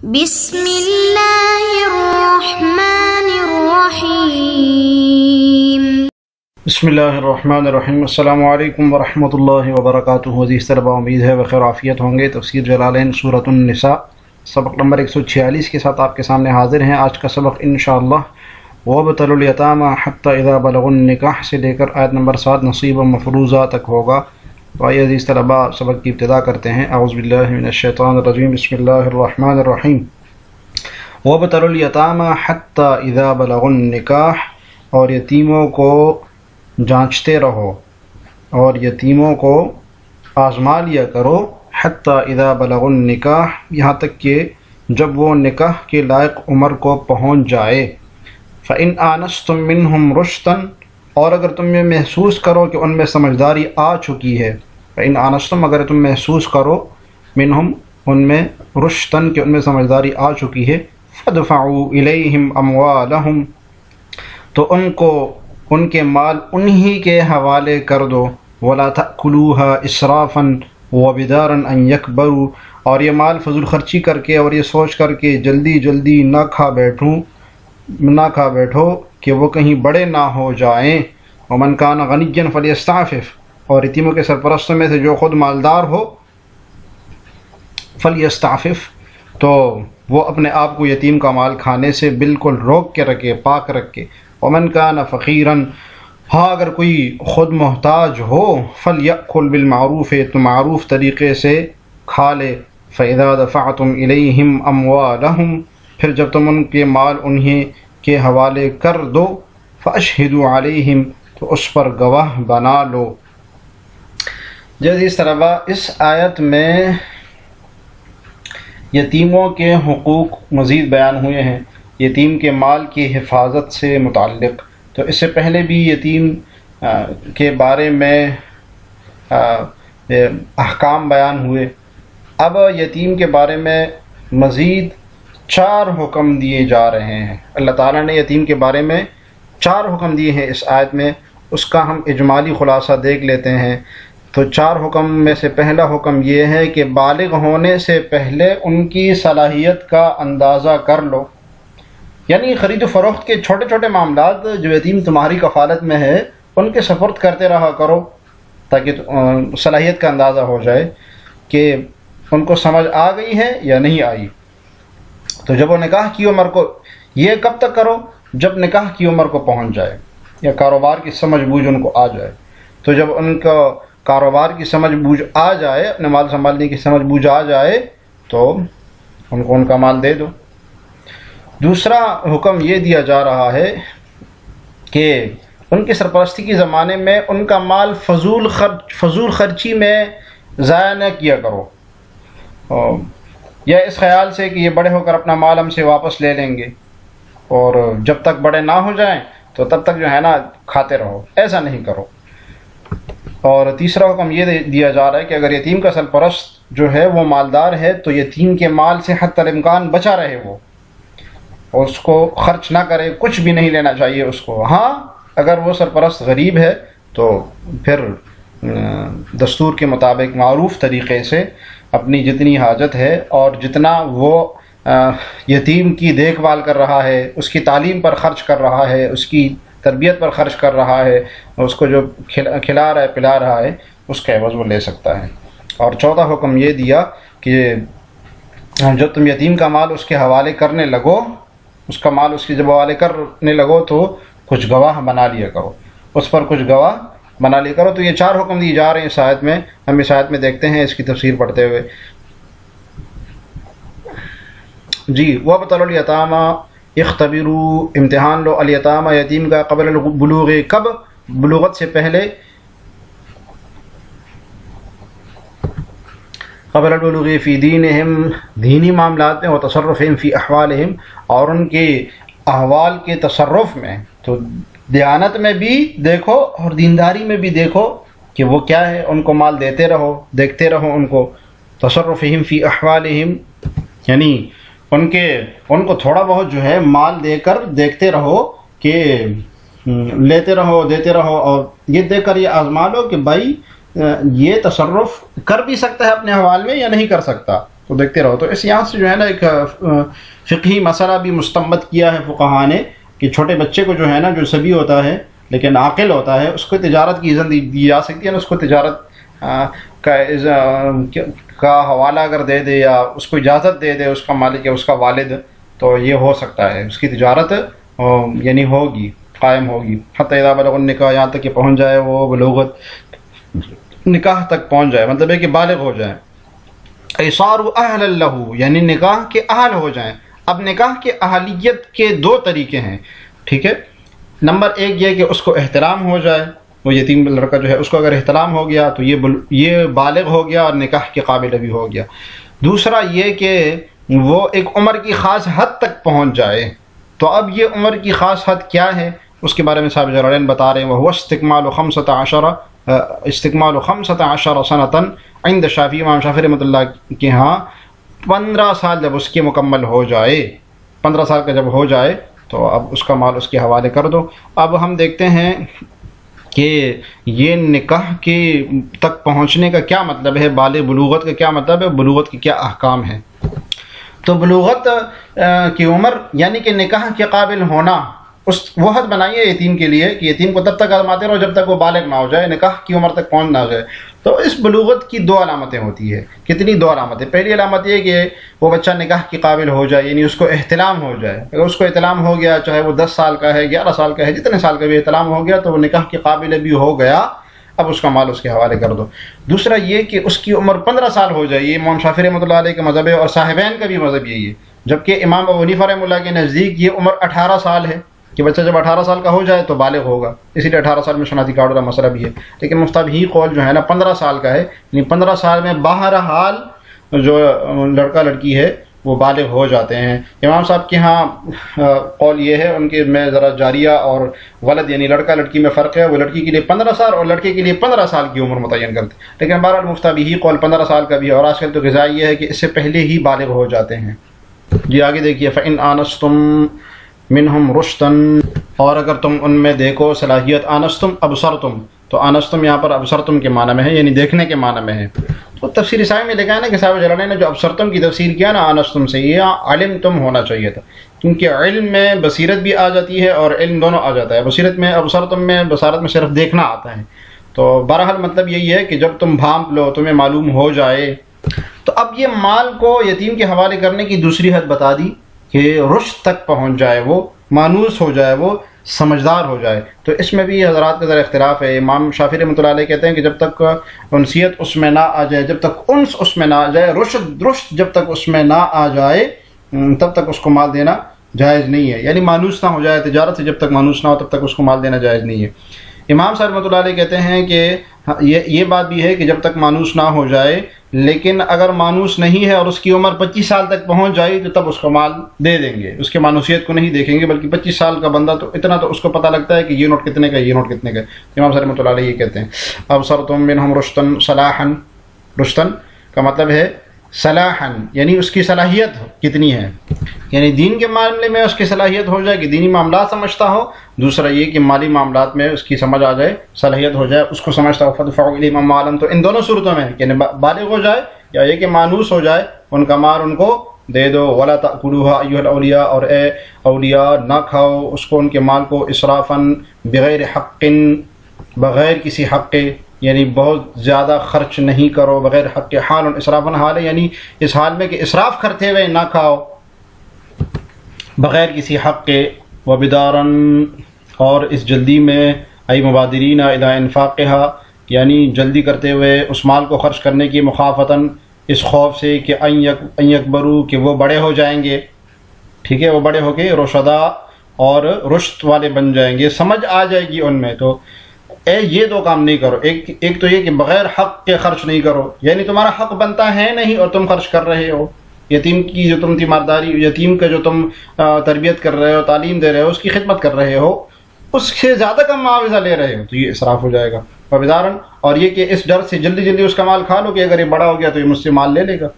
بسم اللہ الرحمن الرحیم۔ بسم اللہ الرحمن الرحیم۔ السلام علیکم ورحمۃ اللہ وبرکاتہ۔ عزیز طلبہ، امید ہے بخیر عافیت ہوں گے۔ تفسیر جلالین سورۃ النساء سبق نمبر 146 کے ساتھ آپ کے سامنے حاضر ہیں۔ آج کا سبق انشاءاللہ وَابْتَلُوا الْيَتَامَىٰ حَتَّىٰ إِذَا بَلَغُوا النِّكَاحَ سے لے کر آیت نمبر 7 نصیبا مفروضہ تک ہوگا۔ تو آئیے عزیز طلبہ سبق کی ابتدا کرتے ہیں۔ اعوذ باللہ من الشیطان الرجیم، بسم اللہ الرحمن الرحیم۔ وَابْتَلُوا الْيَتَامَىٰ حَتَّىٰ إِذَا بَلَغُوا النِّكَاحَ، اور یتیموں کو جانچتے رہو اور یتیموں کو آزما لیا کرو، حَتَّىٰ إِذَا بَلَغُوا النِّكَاحَ، یہاں تک کہ جب وہ نکاح کے لائق عمر کو پہنچ جائے۔ فَإِنْ آنَسْتُم مِّنْهُمْ رُشْدًا، اور اگر تم یہ محسوس کرو کہ ان میں سمجھداری آ چکی ہے۔ فَإِنْ آنَسْتُم، اگر تم محسوس کرو، مِّنْهُمْ، ان میں، رُشْدًا، کہ ان میں سمجھداری آ چکی ہے، فَادْفَعُوا إِلَيْهِمْ أَمْوَالَهُمْ، تو ان کو ان کے مال انہی کے حوالے کر دو۔ وَلَا تَأْكُلُوهَا إِسْرَافًا وَبِدَارًا أَن يَكْبَرُوا، اور یہ مال فضول خرچی کر کے اور یہ سوچ کر کے جلدی جلدی نہ کھا بیٹھو کہ وہ کہیں بڑے نہ ہو جائیں۔ وَمَنْ كَانَ غَنِيًّا فَلْيَسْتَعْفِفْ، اور یتیموں کے سرپرستوں میں سے جو خود مالدار ہو، فَلْيَسْتَعْفِفْ، تو وہ اپنے آپ کو یتیم کا مال کھانے سے بالکل روک کے رکھے، پاک رکھے۔ وَمَنْ كَانَ فَقِيرًا، ہاں اگر کوئی خود محتاج ہو، فَلْيَأْكُلْ بِالْمَعْرُوفِ، تو معروف طریقے سے کھا لے۔ فَإِذَا دَفَعْتُمْ إِلَيْهِمْ أَمْوَالَهُمْ، پھر جب تم ان کے مال انہیں کے حوالے کر دو، فَأَشْهِدُوا عَلَيْهِمْ، تو اس پر گواہ بنا لو۔ جیسے اس طرح اس آیت میں یتیموں کے حقوق مزید بیان ہوئے ہیں، یتیم کے مال کی حفاظت سے متعلق۔ تو اس سے پہلے بھی یتیم کے بارے میں احکام بیان ہوئے۔ اب یتیم کے بارے میں مزید 4 حکم دیے جا رہے ہیں۔ اللہ تعالیٰ نے یتیم کے بارے میں 4 حکم دیے ہیں اس آیت میں، اس کا ہم اجمالی خلاصہ دیکھ لیتے ہیں۔ تو 4 حکم میں سے پہلا حکم یہ ہے کہ بالغ ہونے سے پہلے ان کی صلاحیت کا اندازہ کر لو، یعنی خرید و فروخت کے چھوٹے چھوٹے معاملات جو یتیم تمہاری کفالت میں ہے ان کے سپرد کرتے رہا کرو، تاکہ صلاحیت کا اندازہ ہو جائے کہ ان کو سمجھ آ گئی ہے یا نہیں آئی۔ تو جب وہ نکاح کی عمر کو، یہ کب تک کرو؟ جب نکاح کی عمر کو پہنچ جائے یا کاروبار کی سمجھ بوجھ ان کو آ جائے۔ تو جب ان کا کاروبار کی سمجھ بوجھ آ جائے، اپنے مال سنبھالنے کی سمجھ بوجھ آ جائے، تو ان کو ان کا مال دے دو۔ دوسرا حکم یہ دیا جا رہا ہے کہ ان کی سرپرستی کے زمانے میں ان کا مال فضول خرچی میں ضائع نہ کیا کرو، یا اس خیال سے کہ یہ بڑے ہو کر اپنا مال ہم سے واپس لے لیں گے اور جب تک بڑے نہ ہو جائیں تو تب تک جو ہے نا کھاتے رہو، ایسا نہیں کرو۔ اور تیسرا حکم یہ دیا جا رہا ہے کہ اگر یتیم کا سرپرست جو ہے وہ مالدار ہے تو یتیم کے مال سے حتی الامکان بچا رہے، وہ اس کو خرچ نہ کرے، کچھ بھی نہیں لینا چاہیے اس کو۔ ہاں اگر وہ سرپرست غریب ہے تو پھر دستور کے مطابق معروف طریقے سے اپنی جتنی حاجت ہے اور جتنا وہ یتیم کی دیکھ بھال کر رہا ہے، اس کی تعلیم پر خرچ کر رہا ہے، اس کی تربیت پر خرچ کر رہا ہے، اس کو جو کھلا رہا ہے پلا رہا ہے، اس کا عوض وہ لے سکتا ہے۔ اور چوتھا حکم یہ دیا کہ جب تم یتیم کا مال اس کے حوالے کرنے لگو، اس کا مال اس کے جب حوالے کرنے لگو تو کچھ گواہ بنا لیا کرو، اس پر کچھ گواہ بنا لیا کرو۔ تو یہ 4 حکم دیے جا رہے ہیں اس آیت میں۔ ہم اس آیت میں دیکھتے ہیں اس کی تفسیر پڑھتے ہوئے۔ جی، وَابْتَلُوا الْيَتَامَىٰ، اختبروا، امتحان لو، الیتامہ یتیم کا، قبل البلوغ، کب؟ بلوغت سے پہلے، قبل البلوغ فی دینہم، دینی معاملات میں، وتصرفہم فی احوالہم، اور ان کے احوال کے تصرف میں۔ تو دیانت میں بھی دیکھو اور دینداری میں بھی دیکھو کہ وہ کیا ہے، ان کو مال دیتے رہو، دیکھتے رہو ان کو۔ تصرفہم فی احوالہم، یعنی ان کو تھوڑا بہت جو ہے مال دے کر دیکھتے رہو کہ لیتے رہو دیتے رہو، اور یہ دیکھ کر یہ آزما لو کہ بھائی یہ تصرف کر بھی سکتا ہے اپنے حوال میں یا نہیں کر سکتا۔ تو دیکھتے رہو. تو اس یہاں سے جو ہے نا ایک فقہی مسئلہ بھی مستنبط کیا ہے فقہاء نے کہ چھوٹے بچے کو جو ہے نا، جو سبی ہوتا ہے لیکن عاقل ہوتا ہے، اس کو تجارت کی اذن دی جا سکتی ہے نا. اس کو تجارت کا حوالہ اگر دے دے یا اس کو اجازت دے دے اس کا مالک یا اس کا والد، تو یہ ہو سکتا ہے، اس کی تجارت یعنی ہوگی، قائم ہوگی. حتی اذا بلغ النکاح، یہاں تک کہ پہنچ جائے وہ بلوغت، نکاح تک پہنچ جائے، مطلب ہے کہ بالغ ہو جائے. ایصار اہل لہ، یعنی نکاح کے اہل ہو جائیں. اب نکاح کے اہلیت کے دو طریقے ہیں، ٹھیک ہے. نمبر ایک یہ کہ اس کو احترام ہو جائے، وہ یتیم لڑکا جو ہے اس کو اگر احترام ہو گیا تو یہ بالغ ہو گیا اور نکاح کے قابل بھی ہو گیا. دوسرا یہ کہ وہ ایک عمر کی خاص حد تک پہنچ جائے. تو اب یہ عمر کی خاص حد کیا ہے اس کے بارے میں صاحب جلالین بتا رہے ہیں. وہ استکمال 15 سنۃ عند شافعی، امام شافعی رحمۃ اللہ کے ہاں 15 سال جب اس کے مکمل ہو جائے، 15 سال کا جب ہو جائے تو اب اس کا مال اس کے حوالے کر دو. اب ہم دیکھتے ہیں کہ یہ نکاح کے تک پہنچنے کا کیا مطلب ہے، بالغ بلوغت کا کیا مطلب ہے، بلوغت کے کیا احکام ہیں. تو بلوغت کی عمر یعنی کہ نکاح کے قابل ہونا، اس وہ حد بنائیے یتیم کے لیے کہ یتیم کو تب تک آزماتے رہو جب تک وہ بالغ نہ ہو جائے، نکاح کی عمر تک پہنچ نہ جائے. تو اس بلوغت کی 2 علامتیں ہوتی ہے. کتنی؟ 2 علامتیں. پہلی علامت یہ کہ وہ بچہ نکاح کے قابل ہو جائے، یعنی اس کو احتلام ہو جائے. اگر اس کو احتلام ہو گیا، چاہے وہ 10 سال کا ہے، 11 سال کا ہے، جتنے سال کا بھی احتلام ہو گیا تو وہ نکاح کے قابل بھی ہو گیا. اب اس کا مال اس کے حوالے کر دو. دوسرا یہ کہ اس کی عمر 15 سال ہو جائے. یہ امام شافعی رحمۃ اللہ علیہ کا مذہب ہے اور صاحبین کا بھی مذہب یہی ہے. جبکہ امام ابو حنیفہ رحمۃ اللہ کے نزدیک یہ عمر 18 سال ہے کہ بچہ جب 18 سال کا ہو جائے تو بالغ ہوگا. اسی لیے 18 سال میں شناختی کارڈ کا مسئلہ بھی ہے. لیکن مفتابی قول جو ہے نا 15 سال کا ہے، یعنی 15 سال میں بہرحال جو لڑکا لڑکی ہے وہ بالغ ہو جاتے ہیں. امام صاحب کے ہاں قول یہ ہے، ان کے میں ذرا جاریہ اور ولد یعنی لڑکا لڑکی میں فرق ہے. وہ لڑکی کے لیے 15 سال اور لڑکے کے لیے 15 سال کی عمر متعین کرتے ہیں. لیکن بہرحال مفتابی قول 15 سال کا بھی ہے. اور آج کل تو غذائی یہ ہے کہ اس سے پہلے ہی بالغ ہو جاتے ہیں. جی آگے دیکھیے، فَإِنْ آنَسْتُمْ منہم رشتن، اور اگر تم ان میں دیکھو صلاحیت. آنستم ابصرتم، تو آنستم یہاں پر ابصرتم کے معنی میں ہے، یعنی دیکھنے کے معنی میں ہے. تو تفسیر سائے میں لکھا ہے نا کہ صاحب جلالین نے جو ابصرتم کی تفسیر کیا نا آنستم سے، یہ علم تم ہونا چاہیے تھا، کیونکہ علم میں بصیرت بھی آ جاتی ہے اور علم دونوں آ جاتا ہے. بصیرت میں ابصرتم میں، بصارت میں صرف دیکھنا آتا ہے. تو بہرحال مطلب یہی ہے کہ جب تم بھانپ لو، تمہیں معلوم ہو جائے. تو اب یہ مال کو یتیم کے حوالے کرنے کی دوسری حد بتا دی کہ رشد تک پہنچ جائے، وہ مانوس ہو جائے، وہ سمجھدار ہو جائے. تو اس میں بھی حضرات کا ذرا اختلاف ہے. امام شافعی رحمۃ اللہ علیہ کہتے ہیں کہ جب تک انسیت اس میں نہ آ جائے، جب تک انس اس میں نہ آ جائے، رشد جب تک اس میں نہ آ جائے تب تک اس کو مال دینا جائز نہیں ہے. یعنی مانوس نہ ہو جائے، تجارت سے جب تک مانوس نہ ہو تب تک اس کو مال دینا جائز نہیں ہے. امام صاحب رحمۃ اللہ علیہ کہتے ہیں کہ یہ بات بھی ہے کہ جب تک مانوس نہ ہو جائے، لیکن اگر مانوس نہیں ہے اور اس کی عمر 25 سال تک پہنچ جائے تو تب اس کو مال دے دیں گے. اس کے مانوسیت کو نہیں دیکھیں گے، بلکہ 25 سال کا بندہ تو اتنا تو اس کو پتہ لگتا ہے کہ یہ نوٹ کتنے کا، یہ نوٹ کتنے کا. امام صاحب رحمۃ اللہ علیہ یہ کہتے ہیں ابصرتم منہم رشتن صلاحا. رشتن کا مطلب ہے صلاحا، یعنی اس کی صلاحیت کتنی ہے، یعنی دین کے معاملے میں اس کی صلاحیت ہو جائے کہ دینی معاملات سمجھتا ہو. دوسرا یہ کہ مالی معاملات میں اس کی سمجھ آ جائے، صلاحیت ہو جائے، اس کو سمجھتا ہو. فدفعوا الیہم اموالہم، تو ان دونوں صورتوں میں یعنی بالغ ہو جائے یا یہ کہ مانوس ہو جائے، ان کا مال ان کو دے دو. ولا تأکلوها ایھا الاولیاء، اور اے اولیاء نہ کھاؤ اس کو، ان کے مال کو، اسرافا بغیر حق، بغیر کسی حق کے، یعنی بہت زیادہ خرچ نہیں کرو بغیر حق کے. حال اسرافن حال ہے، یعنی اس حال میں کہ اسراف کرتے ہوئے نہ کھاؤ بغیر کسی حق کے. وبدارن، اور اس جلدی میں، ای مبادرین الی انفاقها، یعنی جلدی کرتے ہوئے اس مال کو خرچ کرنے کی، مخافتن، اس خوف سے کہ ان یکبروا، کہ وہ بڑے ہو جائیں گے. ٹھیک ہے، وہ بڑے ہو کے رشدا اور رشد والے بن جائیں گے، سمجھ آ جائے گی ان میں. تو یہ 2 کام نہیں کرو. ایک تو یہ کہ بغیر حق کے خرچ نہیں کرو، یعنی تمہارا حق بنتا ہے نہیں اور تم خرچ کر رہے ہو. یتیم کی جو تم تیمارداری، یتیم کا جو تم تربیت کر رہے ہو، تعلیم دے رہے ہو، اس کی خدمت کر رہے ہو، اس سے زیادہ کم معاوضہ لے رہے ہو، تو یہ اسراف ہو جائے گا. وبدارن، اور یہ کہ اس ڈر سے جلدی اس کا مال کھا لو کہ اگر یہ بڑا ہو گیا تو یہ مجھ سے مال لے لے گا.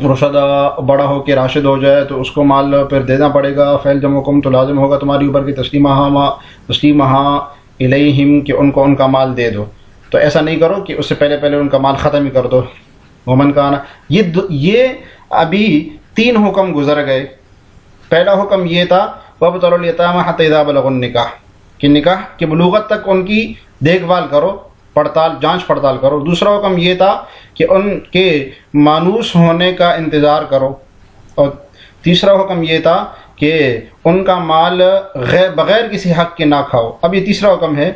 رشدہ، بڑا ہو کے راشد ہو جائے تو اس کو مال پھر دینا پڑے گا. فعل جمعکم، تو لازم ہوگا تمہاری اوپر کی تسلیمہ الیہم، کہ ان کو ان کا مال دے دو. تو ایسا نہیں کرو کہ اس سے پہلے ان کا مال ختم ہی کر دو. ومن کان، یہ ابھی 3 حکم گزر گئے. پہلا حکم یہ تھا وابتلوا الیتامى حتى اذا بلغوا النکاح، کہ نکاح کے بلوغت تک ان کی دیکھ بھال کرو، جانچ پڑتال کرو. دوسرا حکم یہ تھا کہ ان کے مانوس ہونے کا انتظار کرو. اور تیسرا حکم یہ تھا کہ ان کا مال بغیر کسی حق کے نہ کھاؤ. اب یہ تیسرا حکم ہے.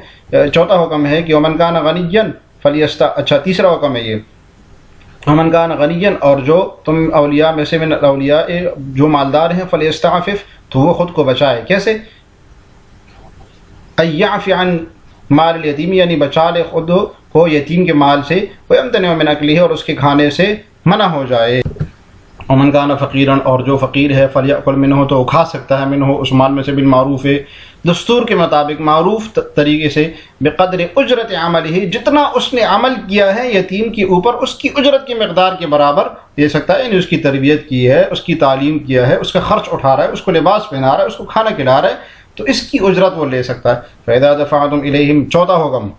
چوتھا حکم ہے کہ ومن کان غنیا اچھا تیسرا حکم ہے یہ ومن کان غنیا، اور جو تم اولیاء میں سے من الاولیاء جو مالدار ہیں فلیستعفف، تو وہ خود کو بچائے. کیسے؟ یعفی عن مال الیتیم، یعنی بچا لے خود کو یتیم کے مال سے، ویمتنع من اکلہ، اور اس کے کھانے سے منع ہو جائے. ومن کان فقیرا، اور جو فقیر ہے فلیأکل منہ، تو کھا سکتا ہے منہ اس مال میں سے بالمعروف، دستور کے مطابق، معروف طریقے سے، بقدر اجرت عملہ، جتنا اس نے عمل کیا ہے یتیم کے اوپر اس کی اجرت کی مقدار کے برابر دے سکتا ہے. یعنی اس کی تربیت کی ہے، اس کی تعلیم کیا ہے، اس کا خرچ اٹھا رہا ہے، اس کو لباس پہنا رہا ہے، اس کو کھانا کھلا رہا ہے، تو اس کی اجرت وہ لے سکتا ہے. فَإِذَا دَفَعْتُمْ إِلَيْهِمْ، چوتھا حکم،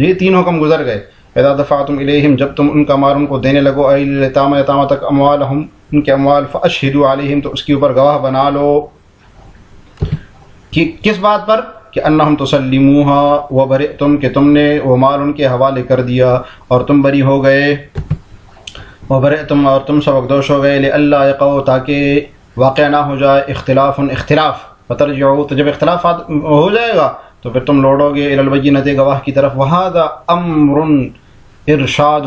یہ 3 حکم گزر گئے. فَإِذَا دَفَعْتُمْ إِلَيْهِمْ، جب تم ان کا مال ان کو دینے لگو، اليتامى یتامى تک، اموالہم، ان کے اموال، فَأَشْهِدُوا عَلَيْهِمْ، تو اس کے اوپر گواہ بنا لو. کہ کس بات پر؟ کہ انہم تسلموها وبرئتم، کہ تم نے وہ مال ان کے حوالے کر دیا اور تم بری ہو گئے. وبرئتم، اور تم سبکدوش ہو گئے. لئلا یقعوا، تاکہ واقع نہ ہو جائے اختلاف. فترجعوا، تو جب اختلافات ہو جائے گا تو پھر تم لوٹو گے الی البینۃ، گواہ کی طرف. وہذا امر ارشاد،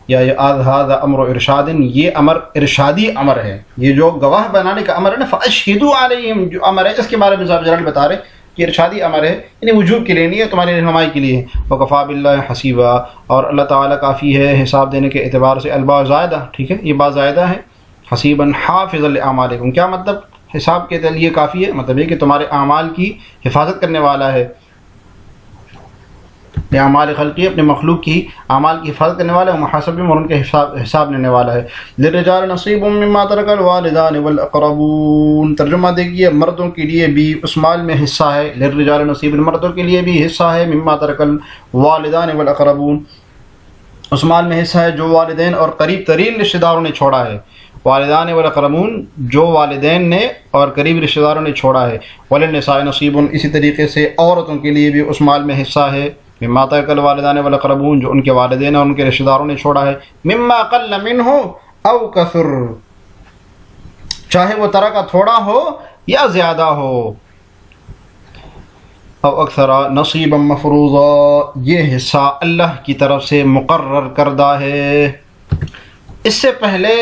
یا هذا امر ارشاد، یہ امر ارشادی امر ہے. یہ جو گواہ بنانے کا امر ہے نا، فاشہدوا علیہم جو امر ہے، اس کے بارے میں صاحب جلال بتا رہے کہ ارشادی امر ہے، یعنی وجوب کے لیے نہیں ہے، تمہاری رہنمائی کے لیے. وکفا باللہ حسیبا، اور اللہ تعالیٰ کافی ہے حساب دینے کے اعتبار سے. الباء زائدہ، ٹھیک ہے، یہ با زائدہ ہے. حسیبا حافظا لأعمالکم، کیا مطلب؟ حساب کے لیے کافی ہے، مطلب یہ کہ تمہارے اعمال کی حفاظت کرنے والا ہے. اعمال خلقی، اپنے مخلوق کی اعمال کی حفاظت کرنے والا ہے. محاسب، اور ان کے حساب لینے والا ہے. للرجال نصیب مما ترک الوالدان والاقربون، ترجمہ دیکھیے، مردوں کے لیے بھی اس مال میں حصہ ہے. للرجال نصیب، مردوں کے لیے بھی حصہ ہے. مما ترک الوالدان والاقربون، اس مال میں حصہ ہے جو والدین اور قریب ترین رشتہ داروں نے چھوڑا ہے. والدان والاقربون، جو والدین نے اور قریب رشتہ داروں نے چھوڑا ہے. وللنساء نصیب، اسی طریقے سے عورتوں کے لیے بھی اس مال میں حصہ ہے. مما ترک الوالدان والاقربون، جو ان کے والدین اور ان کے رشتہ داروں نے چھوڑا ہے. مما قل منہ او کثر، چاہے وہ ترکہ تھوڑا ہو یا زیادہ ہو. او اکثر نصیبا مفروضا، یہ حصہ اللہ کی طرف سے مقرر کردہ ہے. اس سے پہلے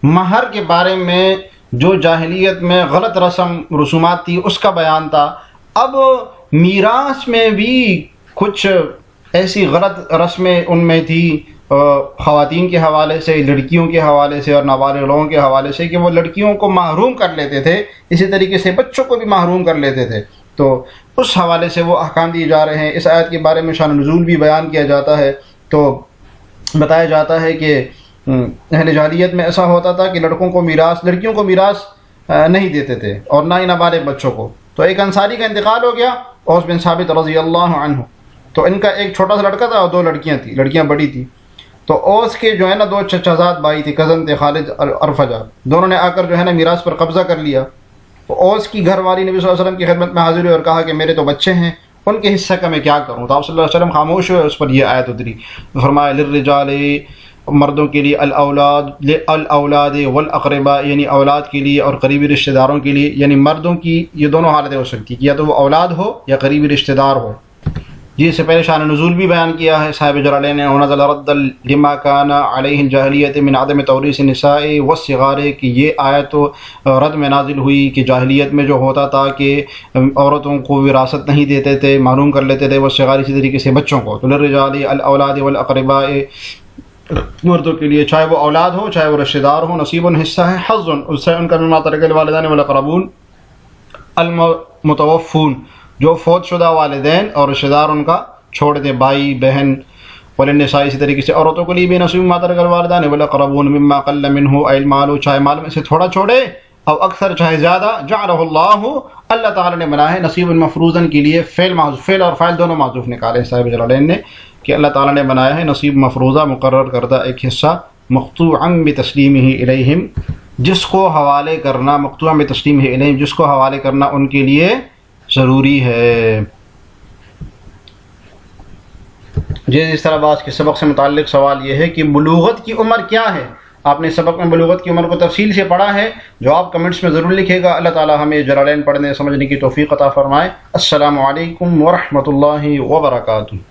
مہر کے بارے میں جو جاہلیت میں غلط رسومات تھی اس کا بیان تھا. اب میراث میں بھی کچھ ایسی غلط رسمیں ان میں تھی خواتین کے حوالے سے، لڑکیوں کے حوالے سے اور نابالغ لوگوں کے حوالے سے، کہ وہ لڑکیوں کو محروم کر لیتے تھے، اسی طریقے سے بچوں کو بھی محروم کر لیتے تھے. تو اس حوالے سے وہ احکام دیے جا رہے ہیں. اس آیت کے بارے میں شان نزول بھی بیان کیا جاتا ہے. تو بتایا جاتا ہے کہ اہل جاہلیت میں ایسا ہوتا تھا کہ لڑکیوں کو میراث نہیں دیتے تھے اور نہ ہی نابالغ بچوں کو. تو ایک انصاری کا انتقال ہو گیا، اوس بن ثابت رضی اللہ عنہ. تو ان کا ایک چھوٹا سا لڑکا تھا اور 2 لڑکیاں تھیں، لڑکیاں بڑی تھیں. تو اوس کے جو ہے نا 2 چچازاد بھائی تھے، کزن تھے، خالد اور فجا، دونوں نے آ کر جو ہے نا میراث پر قبضہ کر لیا. تو اوس کی گھر والی نبی صلی اللہ علیہ وسلم کی خدمت میں حاضر ہوئی اور کہا کہ میرے تو بچے ہیں، ان کے حصہ کا میں کیا کروں؟ تو آپ صلی اللہ علیہ وسلم خاموش ہوئے. اس پر یہ آیت اتری، فرمایا للرجال، مردوں کے لیے، الاولاد والاقرباء، یعنی اولاد کے لیے اور قریبی رشتہ داروں کے لیے. یعنی مردوں کی یہ دونوں حالتیں ہو سکتی کہ یا تو وہ اولاد ہو یا قریبی رشتہ دار ہو. جی اس سے پہلے شان نزول بھی بیان کیا ہے صاحب جلالین نے، ونزل رد لما كان علیہ الجاہلیت من عدم توریث النساء والصغار، کہ یہ آیت رد میں نازل ہوئی کہ جاہلیت میں جو ہوتا تھا کہ عورتوں کو وراثت نہیں دیتے تھے، محروم کر لیتے تھے، والصغار اسی طریقے سے بچوں کو. تو للرجال الاولاد والاقرباء، مردوں کے لیے چاہے وہ اولاد ہو چاہے وہ رشتہ دار ہو، نصیب حصہ ہے، حظ اس سے ان کا مما ترک الوالدان والاقربون المتوفون، جو فوت شدہ والدین اور رشتہ دار ان کا چھوڑ دے، بھائی بہن. وللنساء، اسی طریقے سے عورتوں کے لیے بھی نصیب مما ترک الوالدان والاقربون مما قل منہ ای المال، چاہے مال میں سے تھوڑا چھوڑے، او اکثر چاہے زیادہ، جعلہ اللہ تعالیٰ نے بنایا ہے نصیب مفروضاً کے لیے. فعل اور فاعل دونوں معذوف نکالے صاحب جلالین نے، کہ اللہ تعالیٰ نے بنایا ہے نصیب مفروضہ، مقرر کردہ ایک حصہ مقطوعا بتسلیمہ الیہم، جس کو حوالے کرنا، مقطوعا بتسلیمہ الیہم، جس کو حوالے کرنا ان کے لیے ضروری ہے۔ جس طرح آج کے سبق سے متعلق سوال یہ ہے کہ بلوغت کی عمر کیا ہے؟ آپ نے سبق میں بلوغت کی عمر کو تفصیل سے پڑھا ہے، جواب کمنٹس میں ضرور لکھے گا۔ اللہ تعالی ہمیں جلالین پڑھنے سمجھنے کی توفیق عطا فرمائے۔ السلام علیکم ورحمۃ اللہ وبرکاتہ۔